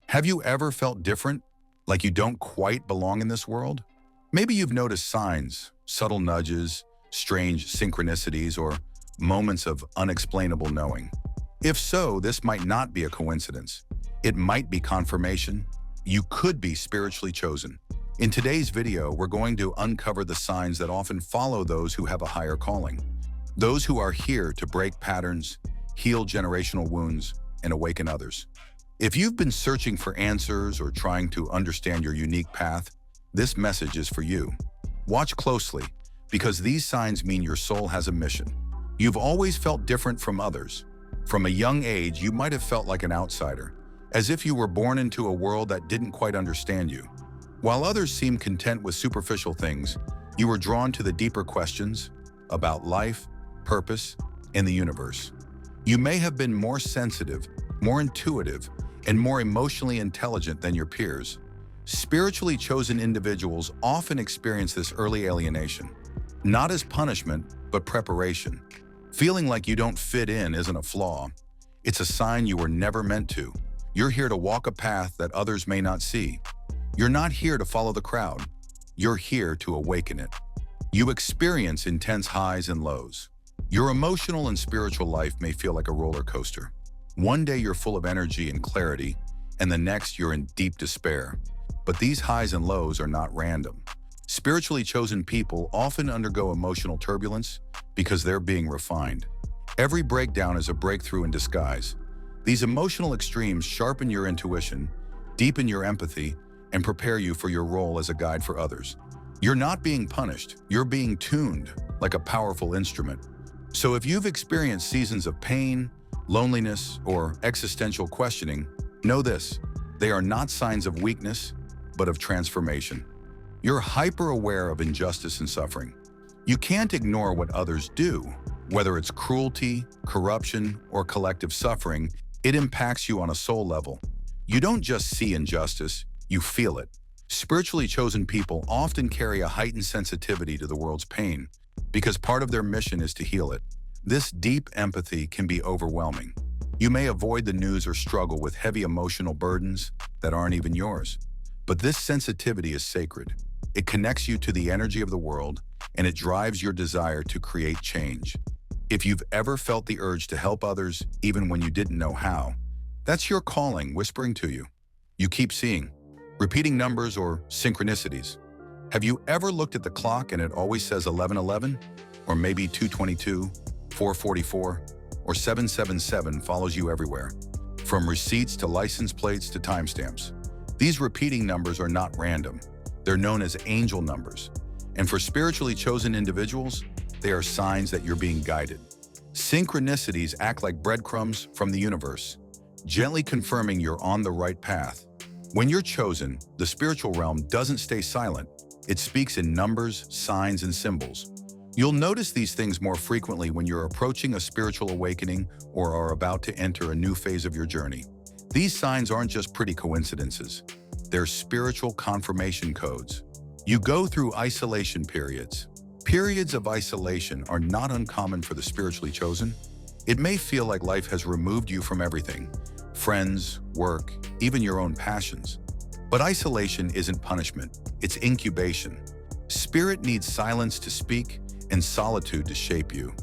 Have you ever felt different, like you don't quite belong in this world? Maybe you've noticed signs, subtle nudges, strange synchronicities, or moments of unexplainable knowing. If so, this might not be a coincidence. It might be confirmation. You could be spiritually chosen. In today's video, we're going to uncover the signs that often follow those who have a higher calling. Those who are here to break patterns, heal generational wounds, and awaken others. If you've been searching for answers or trying to understand your unique path, this message is for you. Watch closely, because these signs mean your soul has a mission. You've always felt different from others. From a young age, you might have felt like an outsider, as if you were born into a world that didn't quite understand you. While others seemed content with superficial things, you were drawn to the deeper questions about life, purpose, and the universe. You may have been more sensitive, more intuitive, and more emotionally intelligent than your peers. Spiritually chosen individuals often experience this early alienation, not as punishment, but preparation. Feeling like you don't fit in isn't a flaw. It's a sign you were never meant to. You're here to walk a path that others may not see. You're not here to follow the crowd. You're here to awaken it. You experience intense highs and lows. Your emotional and spiritual life may feel like a roller coaster. One day you're full of energy and clarity, and the next you're in deep despair. But these highs and lows are not random. Spiritually chosen people often undergo emotional turbulence because they're being refined. Every breakdown is a breakthrough in disguise. These emotional extremes sharpen your intuition, deepen your empathy, and prepare you for your role as a guide for others. You're not being punished, you're being tuned like a powerful instrument. So if you've experienced seasons of pain, loneliness, or existential questioning, know this: they are not signs of weakness, but of transformation. You're hyper-aware of injustice and suffering. You can't ignore what others do. Whether it's cruelty, corruption, or collective suffering, it impacts you on a soul level. You don't just see injustice, you feel it. Spiritually chosen people often carry a heightened sensitivity to the world's pain, because part of their mission is to heal it. This deep empathy can be overwhelming. You may avoid the news or struggle with heavy emotional burdens that aren't even yours. But this sensitivity is sacred. It connects you to the energy of the world, and it drives your desire to create change. If you've ever felt the urge to help others, even when you didn't know how, that's your calling whispering to you. You keep seeing repeating numbers or synchronicities. Have you ever looked at the clock and it always says 11:11? Or maybe 2:22, 4:44, or 7:77 follows you everywhere, from receipts to license plates to timestamps. These repeating numbers are not random. They're known as angel numbers. And for spiritually chosen individuals, they are signs that you're being guided. Synchronicities act like breadcrumbs from the universe, gently confirming you're on the right path. When you're chosen, the spiritual realm doesn't stay silent. It speaks in numbers, signs, and symbols. You'll notice these things more frequently when you're approaching a spiritual awakening or are about to enter a new phase of your journey. These signs aren't just pretty coincidences. They're spiritual confirmation codes. You go through isolation periods. Periods of isolation are not uncommon for the spiritually chosen. It may feel like life has removed you from everything: friends, work, even your own passions. But isolation isn't punishment, it's incubation. Spirit needs silence to speak and solitude to shape you.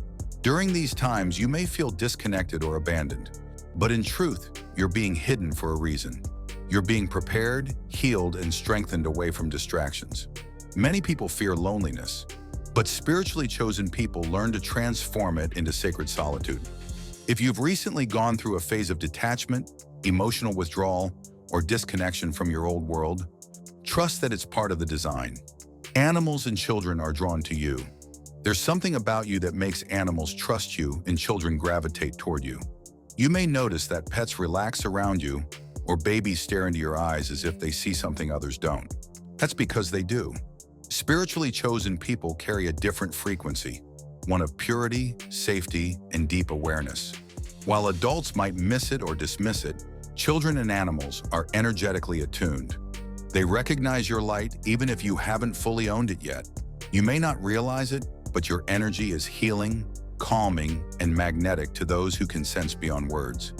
During these times, you may feel disconnected or abandoned. But in truth, you're being hidden for a reason. You're being prepared, healed, and strengthened away from distractions. Many people fear loneliness, but spiritually chosen people learn to transform it into sacred solitude. If you've recently gone through a phase of detachment, emotional withdrawal, or disconnection from your old world, trust that it's part of the design. Animals and children are drawn to you. There's something about you that makes animals trust you and children gravitate toward you. You may notice that pets relax around you, or babies stare into your eyes as if they see something others don't. That's because they do. Spiritually chosen people carry a different frequency, one of purity, safety, and deep awareness. While adults might miss it or dismiss it, children and animals are energetically attuned. They recognize your light even if you haven't fully owned it yet. You may not realize it, but your energy is healing, calming, and magnetic to those who can sense beyond words.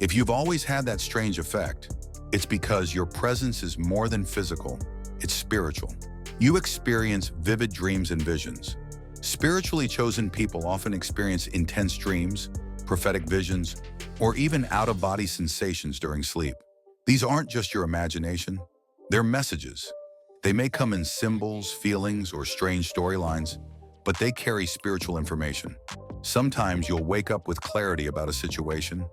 If you've always had that strange effect, It's because your presence is more than physical, it's spiritual. You experience vivid dreams and visions. Spiritually chosen people often experience intense dreams, prophetic visions, or even out-of-body sensations during sleep. These aren't just your imagination, they're messages. They may come in symbols, feelings, or strange storylines, but they carry spiritual information. Sometimes you'll wake up with clarity about a situation.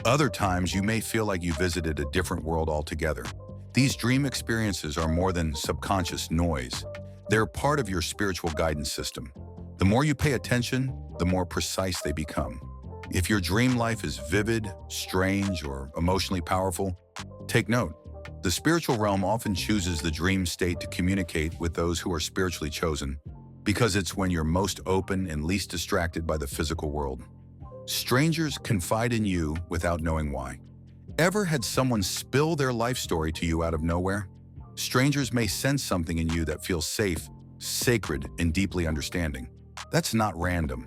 Other times you may feel like you visited a different world altogether. These dream experiences are more than subconscious noise. They're part of your spiritual guidance system. The more you pay attention, the more precise they become. If your dream life is vivid, strange, or emotionally powerful, take note. The spiritual realm often chooses the dream state to communicate with those who are spiritually chosen, because it's when you're most open and least distracted by the physical world. Strangers confide in you without knowing why. Ever had someone spill their life story to you out of nowhere? Strangers may sense something in you that feels safe, sacred, and deeply understanding. That's not random.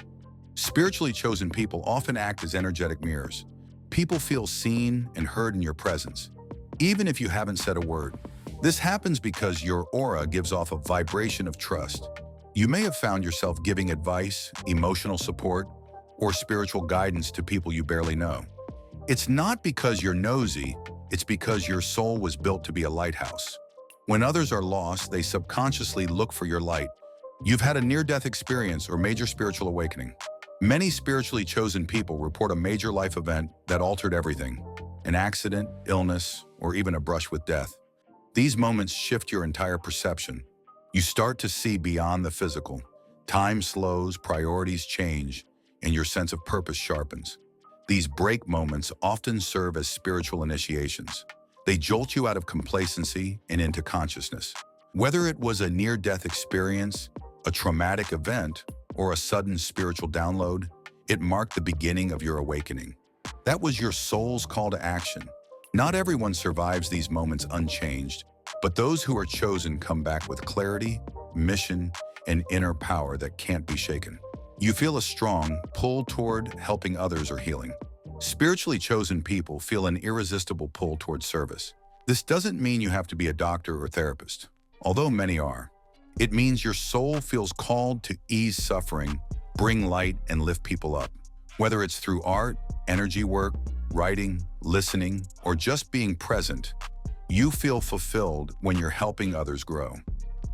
Spiritually chosen people often act as energetic mirrors. People feel seen and heard in your presence, even if you haven't said a word. This happens because your aura gives off a vibration of trust. You may have found yourself giving advice, emotional support, or spiritual guidance to people you barely know. It's not because you're nosy, it's because your soul was built to be a lighthouse. When others are lost, they subconsciously look for your light. You've had a near-death experience or major spiritual awakening. Many spiritually chosen people report a major life event that altered everything: an accident, illness, or even a brush with death. These moments shift your entire perception. You start to see beyond the physical. Time slows, priorities change, and your sense of purpose sharpens. These break moments often serve as spiritual initiations. They jolt you out of complacency and into consciousness. Whether it was a near-death experience, a traumatic event, or a sudden spiritual download, it marked the beginning of your awakening. That was your soul's call to action. Not everyone survives these moments unchanged, but those who are chosen come back with clarity, mission, and inner power that can't be shaken. You feel a strong pull toward helping others or healing. Spiritually chosen people feel an irresistible pull toward service. This doesn't mean you have to be a doctor or therapist, although many are. It means your soul feels called to ease suffering, bring light, and lift people up. Whether it's through art, energy work, writing, listening, or just being present, you feel fulfilled when you're helping others grow.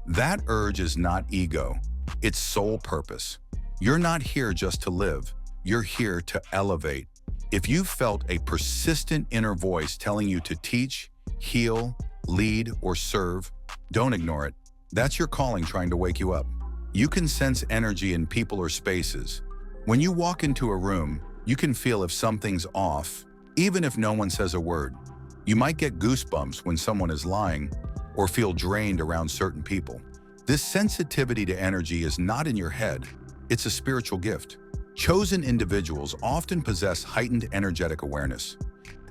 That urge is not ego, it's soul purpose. You're not here just to live, you're here to elevate. If you've felt a persistent inner voice telling you to teach, heal, lead, or serve, don't ignore it. That's your calling trying to wake you up. You can sense energy in people or spaces. When you walk into a room, you can feel if something's off, even if no one says a word. You might get goosebumps when someone is lying, or feel drained around certain people. This sensitivity to energy is not in your head, it's a spiritual gift. Chosen individuals often possess heightened energetic awareness.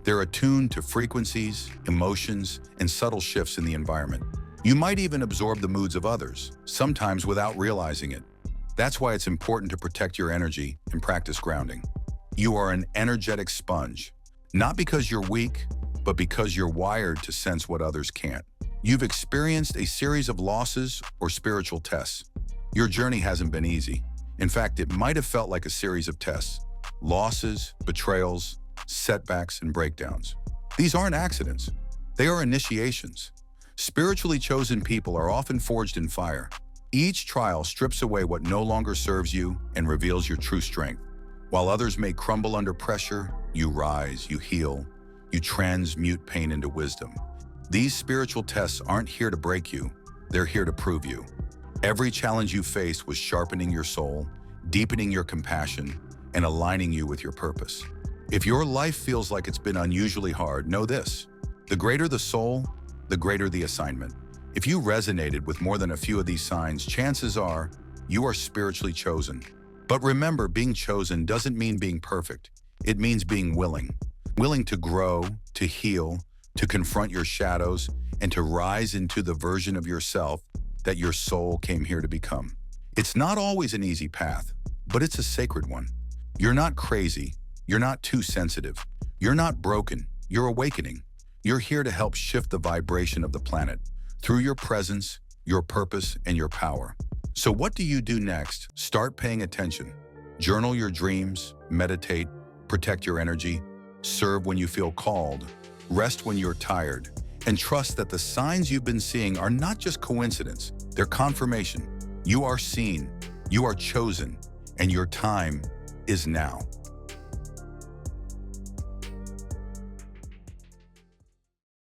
They're attuned to frequencies, emotions, and subtle shifts in the environment. You might even absorb the moods of others, sometimes without realizing it. That's why it's important to protect your energy and practice grounding. You are an energetic sponge, not because you're weak, but because you're wired to sense what others can't. You've experienced a series of losses or spiritual tests. Your journey hasn't been easy. In fact, it might have felt like a series of tests: losses, betrayals, setbacks, and breakdowns. These aren't accidents. They are initiations. Spiritually chosen people are often forged in fire. Each trial strips away what no longer serves you and reveals your true strength. While others may crumble under pressure, you rise, you heal, you transmute pain into wisdom. These spiritual tests aren't here to break you, they're here to prove you. Every challenge you faced was sharpening your soul, deepening your compassion, and aligning you with your purpose. If your life feels like it's been unusually hard, know this: the greater the soul, the greater the assignment. If you resonated with more than a few of these signs, chances are you are spiritually chosen. But remember, being chosen doesn't mean being perfect. It means being willing. Willing to grow, to heal, to confront your shadows, and to rise into the version of yourself that your soul came here to become. It's not always an easy path, but it's a sacred one. You're not crazy. You're not too sensitive. You're not broken. You're awakening. You're here to help shift the vibration of the planet through your presence, your purpose, and your power. So what do you do next? Start paying attention. Journal your dreams, meditate, protect your energy, serve when you feel called, rest when you're tired, and trust that the signs you've been seeing are not just coincidence, they're confirmation. You are seen, you are chosen, and your time is now.